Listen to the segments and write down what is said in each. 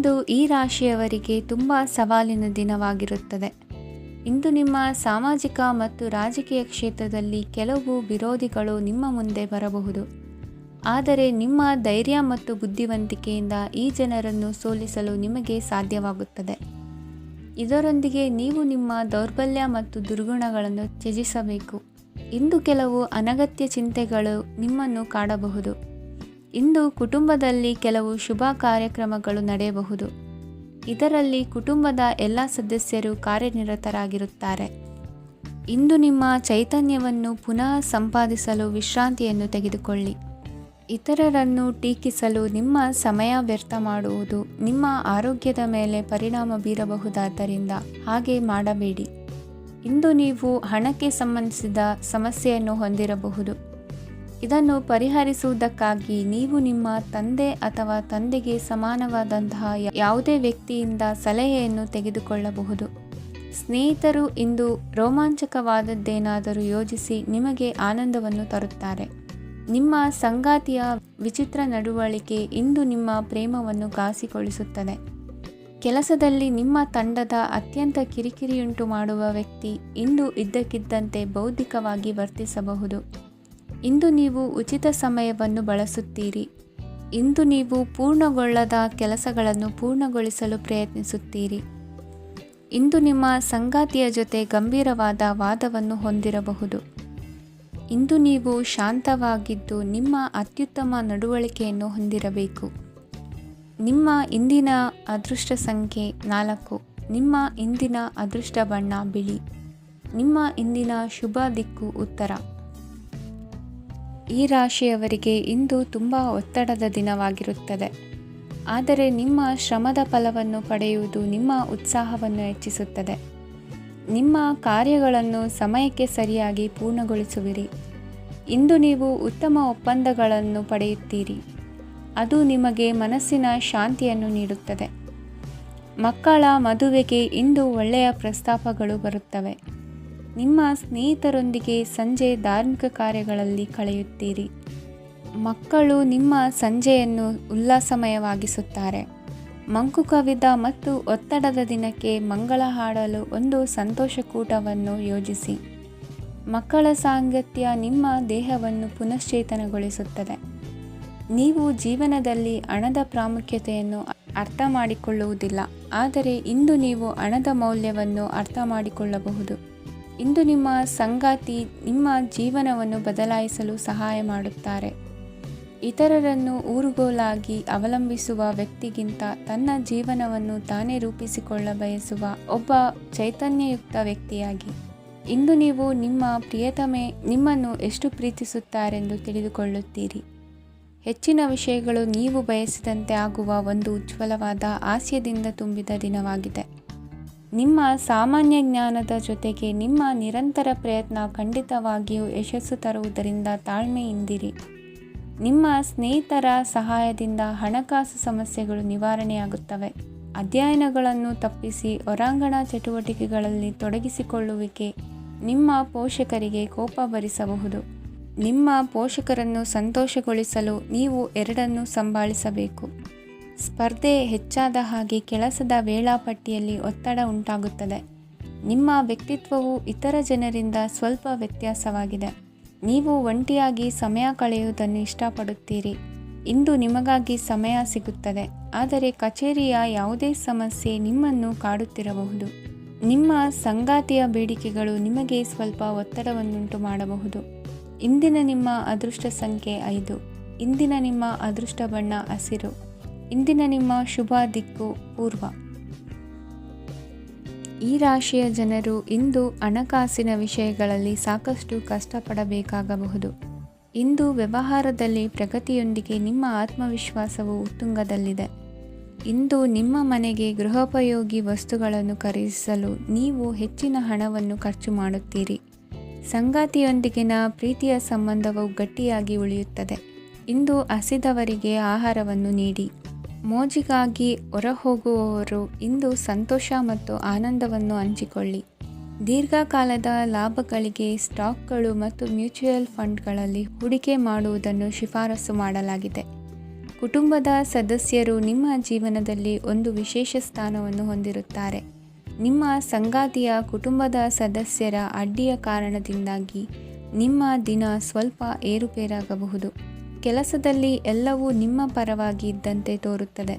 ಇಂದು ಈ ರಾಶಿಯವರಿಗೆ ತುಂಬ ಸವಾಲಿನ ದಿನವಾಗಿರುತ್ತದೆ. ಇಂದು ನಿಮ್ಮ ಸಾಮಾಜಿಕ ಮತ್ತು ರಾಜಕೀಯ ಕ್ಷೇತ್ರದಲ್ಲಿ ಕೆಲವು ವಿರೋಧಿಗಳು ನಿಮ್ಮ ಮುಂದೆ ಬರಬಹುದು. ಆದರೆ ನಿಮ್ಮ ಧೈರ್ಯ ಮತ್ತು ಬುದ್ಧಿವಂತಿಕೆಯಿಂದ ಈ ಜನರನ್ನು ಸೋಲಿಸಲು ನಿಮಗೆ ಸಾಧ್ಯವಾಗುತ್ತದೆ. ಇದರೊಂದಿಗೆ ನೀವು ನಿಮ್ಮ ದೌರ್ಬಲ್ಯ ಮತ್ತು ದುರ್ಗುಣಗಳನ್ನು ತ್ಯಜಿಸಬೇಕು. ಇಂದು ಕೆಲವು ಅನಗತ್ಯ ಚಿಂತೆಗಳು ನಿಮ್ಮನ್ನು ಕಾಡಬಹುದು. ಇಂದು ಕುಟುಂಬದಲ್ಲಿ ಕೆಲವು ಶುಭ ಕಾರ್ಯಕ್ರಮಗಳು ನಡೆಯಬಹುದು. ಇದರಲ್ಲಿ ಕುಟುಂಬದ ಎಲ್ಲ ಸದಸ್ಯರು ಕಾರ್ಯನಿರತರಾಗಿರುತ್ತಾರೆ. ಇಂದು ನಿಮ್ಮ ಚೈತನ್ಯವನ್ನು ಪುನಃ ಸಂಪಾದಿಸಲು ವಿಶ್ರಾಂತಿಯನ್ನು ತೆಗೆದುಕೊಳ್ಳಿ. ಇತರರನ್ನು ಟೀಕಿಸಲು ನಿಮ್ಮ ಸಮಯ ವ್ಯರ್ಥ ಮಾಡುವುದು ನಿಮ್ಮ ಆರೋಗ್ಯದ ಮೇಲೆ ಪರಿಣಾಮ ಬೀರಬಹುದಾದ್ದರಿಂದ ಹಾಗೆ ಮಾಡಬೇಡಿ. ಇಂದು ನೀವು ಹಣಕ್ಕೆ ಸಂಬಂಧಿಸಿದ ಸಮಸ್ಯೆಯನ್ನು ಹೊಂದಿರಬಹುದು. ಇದನ್ನು ಪರಿಹರಿಸುವುದಕ್ಕಾಗಿ ನೀವು ನಿಮ್ಮ ತಂದೆ ಅಥವಾ ತಂದೆಗೆ ಸಮಾನವಾದಂತಹ ಯಾವುದೇ ವ್ಯಕ್ತಿಯಿಂದ ಸಲಹೆಯನ್ನು ತೆಗೆದುಕೊಳ್ಳಬಹುದು. ಸ್ನೇಹಿತರು ಇಂದು ರೋಮಾಂಚಕವಾದದ್ದೇನಾದರೂ ಯೋಜಿಸಿ ನಿಮಗೆ ಆನಂದವನ್ನು ತರುತ್ತಾರೆ. ನಿಮ್ಮ ಸಂಗಾತಿಯ ವಿಚಿತ್ರ ನಡವಳಿಕೆ ಇಂದು ನಿಮ್ಮ ಪ್ರೇಮವನ್ನು ಘಾಸಿಗೊಳಿಸುತ್ತದೆ. ಕೆಲಸದಲ್ಲಿ ನಿಮ್ಮ ತಂಡದ ಅತ್ಯಂತ ಕಿರಿಕಿರಿಯುಂಟು ಮಾಡುವ ವ್ಯಕ್ತಿ ಇಂದು ಇದ್ದಕ್ಕಿದ್ದಂತೆ ಬೌದ್ಧಿಕವಾಗಿ ವರ್ತಿಸಬಹುದು. ಇಂದು ನೀವು ಉಚಿತ ಸಮಯವನ್ನು ಬಳಸುತ್ತೀರಿ. ಇಂದು ನೀವು ಪೂರ್ಣಗೊಳ್ಳದ ಕೆಲಸಗಳನ್ನು ಪೂರ್ಣಗೊಳಿಸಲು ಪ್ರಯತ್ನಿಸುತ್ತೀರಿ. ಇಂದು ನಿಮ್ಮ ಸಂಗಾತಿಯ ಜೊತೆ ಗಂಭೀರವಾದ ವಾದವನ್ನು ಹೊಂದಿರಬಹುದು. ಇಂದು ನೀವು ಶಾಂತವಾಗಿದ್ದು ನಿಮ್ಮ ಅತ್ಯುತ್ತಮ ನಡವಳಿಕೆಯನ್ನು ಹೊಂದಿರಬೇಕು. ನಿಮ್ಮ ಇಂದಿನ ಅದೃಷ್ಟ ಸಂಖ್ಯೆ 4. ನಿಮ್ಮ ಇಂದಿನ ಅದೃಷ್ಟ ಬಣ್ಣ ಬಿಳಿ. ನಿಮ್ಮ ಇಂದಿನ ಶುಭ ದಿಕ್ಕು ಉತ್ತರ. ಈ ರಾಶಿಯವರಿಗೆ ಇಂದು ತುಂಬ ಒತ್ತಡದ ದಿನವಾಗಿರುತ್ತದೆ. ಆದರೆ ನಿಮ್ಮ ಶ್ರಮದ ಫಲವನ್ನು ಪಡೆಯುವುದು ನಿಮ್ಮ ಉತ್ಸಾಹವನ್ನು ಹೆಚ್ಚಿಸುತ್ತದೆ. ನಿಮ್ಮ ಕಾರ್ಯಗಳನ್ನು ಸಮಯಕ್ಕೆ ಸರಿಯಾಗಿ ಪೂರ್ಣಗೊಳಿಸುವಿರಿ. ಇಂದು ನೀವು ಉತ್ತಮ ಒಪ್ಪಂದಗಳನ್ನು ಪಡೆಯುತ್ತೀರಿ. ಅದು ನಿಮಗೆ ಮನಸ್ಸಿನ ಶಾಂತಿಯನ್ನು ನೀಡುತ್ತದೆ. ಮಕ್ಕಳ ಮದುವೆಗೆ ಇಂದು ಒಳ್ಳೆಯ ಪ್ರಸ್ತಾಪಗಳು ಬರುತ್ತವೆ. ನಿಮ್ಮ ಸ್ನೇಹಿತರೊಂದಿಗೆ ಸಂಜೆ ಧಾರ್ಮಿಕ ಕಾರ್ಯಗಳಲ್ಲಿ ಕಳೆಯುತ್ತೀರಿ. ಮಕ್ಕಳು ನಿಮ್ಮ ಸಂಜೆಯನ್ನು ಉಲ್ಲಾಸಮಯವಾಗಿಸುತ್ತಾರೆ. ಮಂಕು ಕವಿದ ಮತ್ತು ಒತ್ತಡದ ದಿನಕ್ಕೆ ಮಂಗಳ ಹಾಡಲು ಒಂದು ಸಂತೋಷಕೂಟವನ್ನು ಯೋಜಿಸಿ. ಮಕ್ಕಳ ಸಾಂಗತ್ಯ ನಿಮ್ಮ ದೇಹವನ್ನು ಪುನಶ್ಚೇತನಗೊಳಿಸುತ್ತದೆ. ನೀವು ಜೀವನದಲ್ಲಿ ಹಣದ ಪ್ರಾಮುಖ್ಯತೆಯನ್ನು ಅರ್ಥ ಮಾಡಿಕೊಳ್ಳುವುದಿಲ್ಲ, ಆದರೆ ಇಂದು ನೀವು ಹಣದ ಮೌಲ್ಯವನ್ನು ಅರ್ಥ ಮಾಡಿಕೊಳ್ಳಬಹುದು. ಇಂದು ನಿಮ್ಮ ಸಂಗಾತಿ ನಿಮ್ಮ ಜೀವನವನ್ನು ಬದಲಾಯಿಸಲು ಸಹಾಯ ಮಾಡುತ್ತಾರೆ. ಇತರರನ್ನು ಊರುಗೋಲಾಗಿ ಅವಲಂಬಿಸುವ ವ್ಯಕ್ತಿಗಿಂತ ತನ್ನ ಜೀವನವನ್ನು ತಾನೇ ರೂಪಿಸಿಕೊಳ್ಳ ಬಯಸುವ ಒಬ್ಬ ಚೈತನ್ಯಯುಕ್ತ ವ್ಯಕ್ತಿಯಾಗಿ. ಇಂದು ನೀವು ನಿಮ್ಮ ಪ್ರಿಯತಮೆ ನಿಮ್ಮನ್ನು ಎಷ್ಟು ಪ್ರೀತಿಸುತ್ತಾರೆಂದು ತಿಳಿದುಕೊಳ್ಳುತ್ತೀರಿ. ಹೆಚ್ಚಿನ ವಿಷಯಗಳು ನೀವು ಬಯಸಿದಂತೆ ಆಗುವ ಒಂದು ಉಜ್ವಲವಾದ ಹಾಸ್ಯದಿಂದ ತುಂಬಿದ ದಿನವಾಗಿದೆ. ನಿಮ್ಮ ಸಾಮಾನ್ಯ ಜ್ಞಾನದ ಜೊತೆಗೆ ನಿಮ್ಮ ನಿರಂತರ ಪ್ರಯತ್ನ ಖಂಡಿತವಾಗಿಯೂ ಯಶಸ್ಸು ತರುವುದರಿಂದ ತಾಳ್ಮೆಯಿಂದಿರಿ. ನಿಮ್ಮ ಸ್ನೇಹಿತರ ಸಹಾಯದಿಂದ ಹಣಕಾಸು ಸಮಸ್ಯೆಗಳು ನಿವಾರಣೆಯಾಗುತ್ತವೆ. ಅಧ್ಯಯನಗಳನ್ನು ತಪ್ಪಿಸಿ ಹೊರಾಂಗಣ ಚಟುವಟಿಕೆಗಳಲ್ಲಿ ತೊಡಗಿಸಿಕೊಳ್ಳುವಿಕೆ ನಿಮ್ಮ ಪೋಷಕರಿಗೆ ಕೋಪ ಭರಿಸಬಹುದು. ನಿಮ್ಮ ಪೋಷಕರನ್ನು ಸಂತೋಷಗೊಳಿಸಲು ನೀವು ಎರಡನ್ನೂ ಸಂಭಾಳಿಸಬೇಕು. ಸ್ಪರ್ಧೆ ಹೆಚ್ಚಾದ ಹಾಗೆ ಕೆಲಸದ ವೇಳಾಪಟ್ಟಿಯಲ್ಲಿ ಒತ್ತಡ ಉಂಟಾಗುತ್ತದೆ. ನಿಮ್ಮ ವ್ಯಕ್ತಿತ್ವವು ಇತರ ಜನರಿಂದ ಸ್ವಲ್ಪ ವ್ಯತ್ಯಾಸವಾಗಿದೆ. ನೀವು ಒಂಟಿಯಾಗಿ ಸಮಯ ಕಳೆಯುವುದನ್ನು ಇಷ್ಟಪಡುತ್ತೀರಿ. ಇಂದು ನಿಮಗಾಗಿ ಸಮಯ ಸಿಗುತ್ತದೆ, ಆದರೆ ಕಚೇರಿಯ ಯಾವುದೇ ಸಮಸ್ಯೆ ನಿಮ್ಮನ್ನು ಕಾಡುತ್ತಿರಬಹುದು. ನಿಮ್ಮ ಸಂಗಾತಿಯ ಬೇಡಿಕೆಗಳು ನಿಮಗೆ ಸ್ವಲ್ಪ ಒತ್ತಡವನ್ನುಂಟು ಮಾಡಬಹುದು. ಇಂದಿನ ನಿಮ್ಮ ಅದೃಷ್ಟ ಸಂಖ್ಯೆ 5. ಇಂದಿನ ನಿಮ್ಮ ಅದೃಷ್ಟ ಬಣ್ಣ ಹಸಿರು. ಇಂದಿನ ನಿಮ್ಮ ಶುಭ ದಿಕ್ಕು ಪೂರ್ವ. ಈ ರಾಶಿಯ ಜನರು ಇಂದು ಹಣಕಾಸಿನ ವಿಷಯಗಳಲ್ಲಿ ಸಾಕಷ್ಟು ಕಷ್ಟಪಡಬೇಕಾಗಬಹುದು. ಇಂದು ವ್ಯವಹಾರದಲ್ಲಿ ಪ್ರಗತಿಯೊಂದಿಗೆ ನಿಮ್ಮ ಆತ್ಮವಿಶ್ವಾಸವು ಉತ್ತುಂಗದಲ್ಲಿದೆ. ಇಂದು ನಿಮ್ಮ ಮನೆಗೆ ಗೃಹೋಪಯೋಗಿ ವಸ್ತುಗಳನ್ನು ಖರೀದಿಸಲು ನೀವು ಹೆಚ್ಚಿನ ಹಣವನ್ನು ಖರ್ಚು ಮಾಡುತ್ತೀರಿ. ಸಂಗಾತಿಯೊಂದಿಗಿನ ಪ್ರೀತಿಯ ಸಂಬಂಧವು ಗಟ್ಟಿಯಾಗಿ ಉಳಿಯುತ್ತದೆ. ಇಂದು ಹಸಿದವರಿಗೆ ಆಹಾರವನ್ನು ನೀಡಿ. ಮೋಜಿಗಾಗಿ ಹೊರಹೋಗುವವರು ಇಂದು ಸಂತೋಷ ಮತ್ತು ಆನಂದವನ್ನು ಹಂಚಿಕೊಳ್ಳಿ. ದೀರ್ಘಕಾಲದ ಲಾಭಗಳಿಗೆ ಸ್ಟಾಕ್ಗಳು ಮತ್ತು ಮ್ಯೂಚುವಲ್ ಫಂಡ್ಗಳಲ್ಲಿ ಹೂಡಿಕೆ ಮಾಡುವುದನ್ನು ಶಿಫಾರಸು ಮಾಡಲಾಗಿದೆ. ಕುಟುಂಬದ ಸದಸ್ಯರು ನಿಮ್ಮ ಜೀವನದಲ್ಲಿ ಒಂದು ವಿಶೇಷ ಸ್ಥಾನವನ್ನು ಹೊಂದಿರುತ್ತಾರೆ. ನಿಮ್ಮ ಸಂಗಾತಿಯ ಕುಟುಂಬದ ಸದಸ್ಯರ ಅಡ್ಡಿಯ ಕಾರಣದಿಂದಾಗಿ ನಿಮ್ಮ ದಿನ ಸ್ವಲ್ಪ ಏರುಪೇರಾಗಬಹುದು. ಕೆಲಸದಲ್ಲಿ ಎಲ್ಲವೂ ನಿಮ್ಮ ಪರವಾಗಿ ಇದ್ದಂತೆ ತೋರುತ್ತದೆ.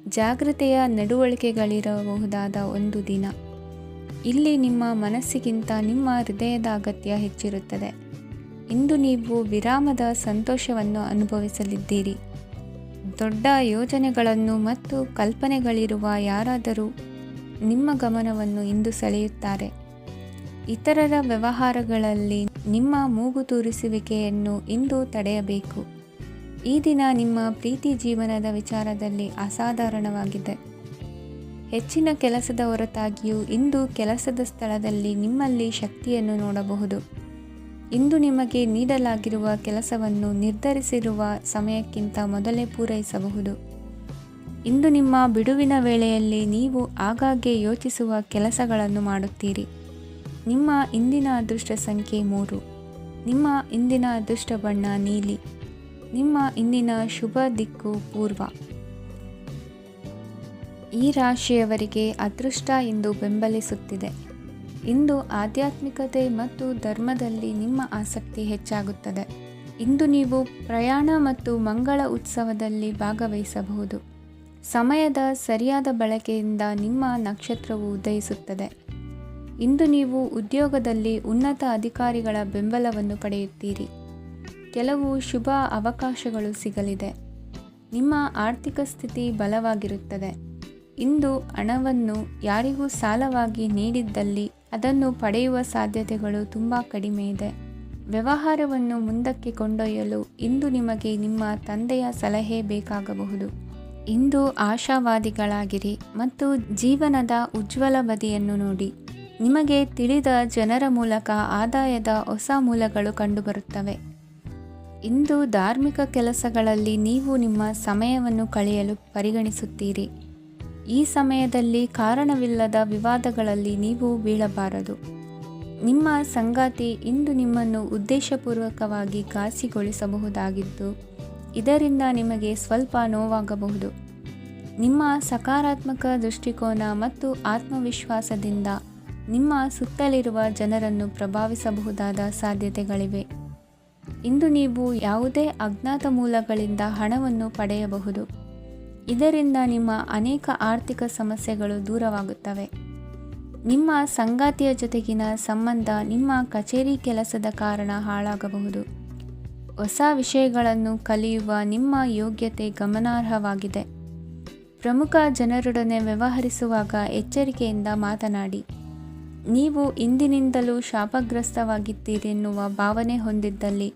ಜಾಗ್ರತೆಯ ನಡವಳಿಕೆಗಳಿರಬಹುದಾದ ಒಂದು ದಿನ. ಇಲ್ಲಿ ನಿಮ್ಮ ಮನಸ್ಸಿಗಿಂತ ನಿಮ್ಮ ಹೃದಯದ ಅಗತ್ಯ ಹೆಚ್ಚಿರುತ್ತದೆ. ಇಂದು ನೀವು ವಿರಾಮದ ಸಂತೋಷವನ್ನು ಅನುಭವಿಸಲಿದ್ದೀರಿ. ದೊಡ್ಡ ಯೋಜನೆಗಳನ್ನು ಮತ್ತು ಕಲ್ಪನೆಗಳಿರುವ ಯಾರಾದರೂ ನಿಮ್ಮ ಗಮನವನ್ನು ಇಂದು ಸೆಳೆಯುತ್ತಾರೆ. ಇತರರ ವ್ಯವಹಾರಗಳಲ್ಲಿ ನಿಮ್ಮ ಮೂಗು ತೂರಿಸುವಿಕೆಯನ್ನು ಇಂದು ತಡೆಯಬೇಕು. ಈ ದಿನ ನಿಮ್ಮ ಪ್ರೀತಿ ಜೀವನದ ವಿಚಾರದಲ್ಲಿ ಅಸಾಧಾರಣವಾಗಿದೆ. ಹೆಚ್ಚಿನ ಕೆಲಸದ ಹೊರತಾಗಿಯೂ ಇಂದು ಕೆಲಸದ ಸ್ಥಳದಲ್ಲಿ ನಿಮ್ಮಲ್ಲಿ ಶಕ್ತಿಯನ್ನು ನೋಡಬಹುದು. ಇಂದು ನಿಮಗೆ ನೀಡಲಾಗಿರುವ ಕೆಲಸವನ್ನು ನಿರ್ಧರಿಸಿರುವ ಸಮಯಕ್ಕಿಂತ ಮೊದಲೇ ಪೂರೈಸಬಹುದು. ಇಂದು ನಿಮ್ಮ ಬಿಡುವಿನ ವೇಳೆಯಲ್ಲಿ ನೀವು ಆಗಾಗ್ಗೆ ಯೋಚಿಸುವ ಕೆಲಸಗಳನ್ನು ಮಾಡುತ್ತೀರಿ. ನಿಮ್ಮ ಇಂದಿನ ಅದೃಷ್ಟ ಸಂಖ್ಯೆ 3. ನಿಮ್ಮ ಇಂದಿನ ಅದೃಷ್ಟ ಬಣ್ಣ ನೀಲಿ. ನಿಮ್ಮ ಇಂದಿನ ಶುಭ ದಿಕ್ಕು ಪೂರ್ವ. ಈ ರಾಶಿಯವರಿಗೆ ಅದೃಷ್ಟ ಇಂದು ಬೆಂಬಲಿಸುತ್ತಿದೆ. ಇಂದು ಆಧ್ಯಾತ್ಮಿಕತೆ ಮತ್ತು ಧರ್ಮದಲ್ಲಿ ನಿಮ್ಮ ಆಸಕ್ತಿ ಹೆಚ್ಚಾಗುತ್ತದೆ. ಇಂದು ನೀವು ಪ್ರಯಾಣ ಮತ್ತು ಮಂಗಳ ಉತ್ಸವದಲ್ಲಿ ಭಾಗವಹಿಸಬಹುದು. ಸಮಯದ ಸರಿಯಾದ ಬಳಕೆಯಿಂದ ನಿಮ್ಮ ನಕ್ಷತ್ರವು ಉದಯಿಸುತ್ತದೆ. ಇಂದು ನೀವು ಉದ್ಯೋಗದಲ್ಲಿ ಉನ್ನತ ಅಧಿಕಾರಿಗಳ ಬೆಂಬಲವನ್ನು ಪಡೆಯುತ್ತೀರಿ. ಕೆಲವು ಶುಭ ಅವಕಾಶಗಳು ಸಿಗಲಿದೆ. ನಿಮ್ಮ ಆರ್ಥಿಕ ಸ್ಥಿತಿ ಬಲವಾಗಿರುತ್ತದೆ. ಇಂದು ಹಣವನ್ನು ಯಾರಿಗೂ ಸಾಲವಾಗಿ ನೀಡಿದ್ದಲ್ಲಿ ಅದನ್ನು ಪಡೆಯುವ ಸಾಧ್ಯತೆಗಳು ತುಂಬ ಕಡಿಮೆ ಇದೆ. ವ್ಯವಹಾರವನ್ನು ಮುಂದಕ್ಕೆ ಕೊಂಡೊಯ್ಯಲು ಇಂದು ನಿಮಗೆ ನಿಮ್ಮ ತಂದೆಯ ಸಲಹೆ ಬೇಕಾಗಬಹುದು. ಇಂದು ಆಶಾವಾದಿಗಳಾಗಿರಿ ಮತ್ತು ಜೀವನದ ಉಜ್ವಲ ಬದಿಯನ್ನು ನೋಡಿ. ನಿಮಗೆ ತಿಳಿದ ಜನರ ಮೂಲಕ ಆದಾಯದ ಹೊಸ ಮೂಲಗಳು ಕಂಡುಬರುತ್ತವೆ. ಇಂದು ಧಾರ್ಮಿಕ ಕೆಲಸಗಳಲ್ಲಿ ನೀವು ನಿಮ್ಮ ಸಮಯವನ್ನು ಕಳೆಯಲು ಪರಿಗಣಿಸುತ್ತೀರಿ. ಈ ಸಮಯದಲ್ಲಿ ಕಾರಣವಿಲ್ಲದ ವಿವಾದಗಳಲ್ಲಿ ನೀವು ಬೀಳಬಾರದು. ನಿಮ್ಮ ಸಂಗಾತಿ ಇಂದು ನಿಮ್ಮನ್ನು ಉದ್ದೇಶಪೂರ್ವಕವಾಗಿ ಘಾಸಿಗೊಳಿಸಬಹುದಾಗಿದ್ದು, ಇದರಿಂದ ನಿಮಗೆ ಸ್ವಲ್ಪ ನೋವಾಗಬಹುದು. ನಿಮ್ಮ ಸಕಾರಾತ್ಮಕ ದೃಷ್ಟಿಕೋನ ಮತ್ತು ಆತ್ಮವಿಶ್ವಾಸದಿಂದ ನಿಮ್ಮ ಸುತ್ತಲಿರುವ ಜನರನ್ನು ಪ್ರಭಾವಿಸಬಹುದಾದ ಸಾಧ್ಯತೆಗಳಿವೆ. ಇಂದು ನೀವು ಯಾವುದೇ ಅಜ್ಞಾತ ಮೂಲಗಳಿಂದ ಹಣವನ್ನು ಪಡೆಯಬಹುದು. ಇದರಿಂದ ನಿಮ್ಮ ಅನೇಕ ಆರ್ಥಿಕ ಸಮಸ್ಯೆಗಳು ದೂರವಾಗುತ್ತವೆ. ನಿಮ್ಮ ಸಂಗಾತಿಯ ಜೊತೆಗಿನ ಸಂಬಂಧ ನಿಮ್ಮ ಕಚೇರಿ ಕೆಲಸದ ಕಾರಣ ಹಾಳಾಗಬಹುದು. ಹೊಸ ವಿಷಯಗಳನ್ನು ಕಲಿಯುವ ನಿಮ್ಮ ಯೋಗ್ಯತೆ ಗಮನಾರ್ಹವಾಗಿದೆ. ಪ್ರಮುಖ ಜನರೊಡನೆ ವ್ಯವಹರಿಸುವಾಗ ಎಚ್ಚರಿಕೆಯಿಂದ ಮಾತನಾಡಿ. ನೀವು ಇಂದಿನಿಂದಲೂ ಶಾಪಗ್ರಸ್ತವಾಗಿದ್ದೀರೆನ್ನುವ ಭಾವನೆ ಹೊಂದಿದ್ದಲ್ಲಿ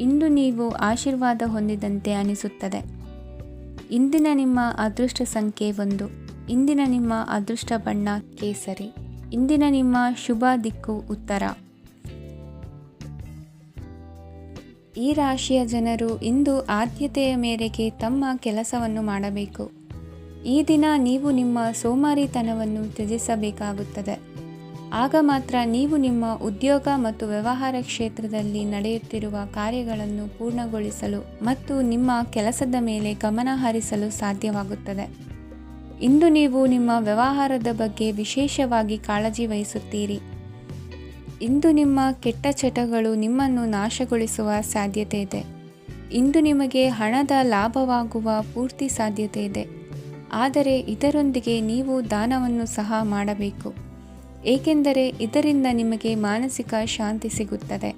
ಇಂದು ನೀವು ಆಶೀರ್ವಾದ ಹೊಂದಿದಂತೆ ಅನಿಸುತ್ತದೆ. ಇಂದಿನ ನಿಮ್ಮ ಅದೃಷ್ಟ ಸಂಖ್ಯೆ 1. ಇಂದಿನ ನಿಮ್ಮ ಅದೃಷ್ಟ ಬಣ್ಣ ಕೇಸರಿ. ಇಂದಿನ ನಿಮ್ಮ ಶುಭ ದಿಕ್ಕು ಉತ್ತರ. ಈ ರಾಶಿಯ ಜನರು ಇಂದು ಆದ್ಯತೆಯ ಮೇರೆಗೆ ತಮ್ಮ ಕೆಲಸವನ್ನು ಮಾಡಬೇಕು. ಈ ದಿನ ನೀವು ನಿಮ್ಮ ಸೋಮಾರಿತನವನ್ನು ತ್ಯಜಿಸಬೇಕಾಗುತ್ತದೆ. ಆಗ ಮಾತ್ರ ನೀವು ನಿಮ್ಮ ಉದ್ಯೋಗ ಮತ್ತು ವ್ಯವಹಾರ ಕ್ಷೇತ್ರದಲ್ಲಿ ನಡೆಯುತ್ತಿರುವ ಕಾರ್ಯಗಳನ್ನು ಪೂರ್ಣಗೊಳಿಸಲು ಮತ್ತು ನಿಮ್ಮ ಕೆಲಸದ ಮೇಲೆ ಗಮನ ಹರಿಸಲು ಸಾಧ್ಯವಾಗುತ್ತದೆ. ಇಂದು ನೀವು ನಿಮ್ಮ ವ್ಯವಹಾರದ ಬಗ್ಗೆ ವಿಶೇಷವಾಗಿ ಕಾಳಜಿ ವಹಿಸುತ್ತೀರಿ. ಇಂದು ನಿಮ್ಮ ಕೆಟ್ಟ ಚಟಗಳು ನಿಮ್ಮನ್ನು ನಾಶಗೊಳಿಸುವ ಸಾಧ್ಯತೆ ಇದೆ. ಇಂದು ನಿಮಗೆ ಹಣದ ಲಾಭವಾಗುವ ಪೂರ್ತಿ ಸಾಧ್ಯತೆ ಇದೆ. ಆದರೆ ಇದರೊಂದಿಗೆ ನೀವು ದಾನವನ್ನು ಸಹ ಮಾಡಬೇಕು, ಏಕೆಂದರೆ ಇದರಿಂದ ನಿಮಗೆ ಮಾನಸಿಕ ಶಾಂತಿ ಸಿಗುತ್ತದೆ.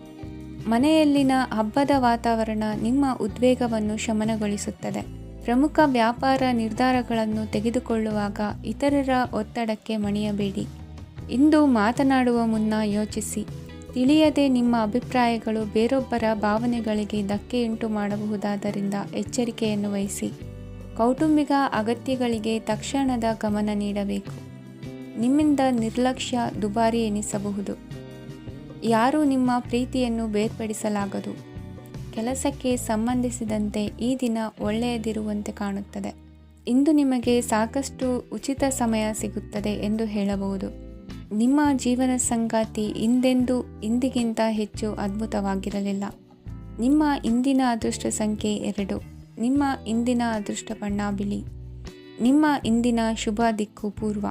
ಮನೆಯಲ್ಲಿನ ಹಬ್ಬದ ವಾತಾವರಣ ನಿಮ್ಮ ಉದ್ವೇಗವನ್ನು ಶಮನಗೊಳಿಸುತ್ತದೆ. ಪ್ರಮುಖ ವ್ಯಾಪಾರ ನಿರ್ಧಾರಗಳನ್ನು ತೆಗೆದುಕೊಳ್ಳುವಾಗ ಇತರರ ಒತ್ತಡಕ್ಕೆ ಮಣಿಯಬೇಡಿ. ಇಂದು ಮಾತನಾಡುವ ಮುನ್ನ ಯೋಚಿಸಿ. ತಿಳಿಯದೆ ನಿಮ್ಮ ಅಭಿಪ್ರಾಯಗಳು ಬೇರೊಬ್ಬರ ಭಾವನೆಗಳಿಗೆ ಧಕ್ಕೆಯುಂಟು ಮಾಡಬಹುದಾದ್ದರಿಂದ ಎಚ್ಚರಿಕೆಯನ್ನು ವಹಿಸಿ. ಕೌಟುಂಬಿಕ ಅಗತ್ಯಗಳಿಗೆ ತಕ್ಷಣದ ಗಮನ ನೀಡಬೇಕು. ನಿಮ್ಮಿಂದ ನಿರ್ಲಕ್ಷ್ಯ ದುಬಾರಿ ಎನಿಸಬಹುದು. ಯಾರೂ ನಿಮ್ಮ ಪ್ರೀತಿಯನ್ನು ಬೇರ್ಪಡಿಸಲಾಗದು. ಕೆಲಸಕ್ಕೆ ಸಂಬಂಧಿಸಿದಂತೆ ಈ ದಿನ ಒಳ್ಳೆಯದಿರುವಂತೆ ಕಾಣುತ್ತದೆ. ಇಂದು ನಿಮಗೆ ಸಾಕಷ್ಟು ಉಚಿತ ಸಮಯ ಸಿಗುತ್ತದೆ ಎಂದು ಹೇಳಬಹುದು. ನಿಮ್ಮ ಜೀವನ ಸಂಗಾತಿ ಇಂದೆಂದೂ ಇಂದಿಗಿಂತ ಹೆಚ್ಚು ಅದ್ಭುತವಾಗಿರಲಿಲ್ಲ. ನಿಮ್ಮ ಇಂದಿನ ಅದೃಷ್ಟ ಸಂಖ್ಯೆ 2. ನಿಮ್ಮ ಇಂದಿನ ಅದೃಷ್ಟ ಬಣ್ಣ ಬಿಳಿ. ನಿಮ್ಮ ಇಂದಿನ ಶುಭ ದಿಕ್ಕು ಪೂರ್ವ.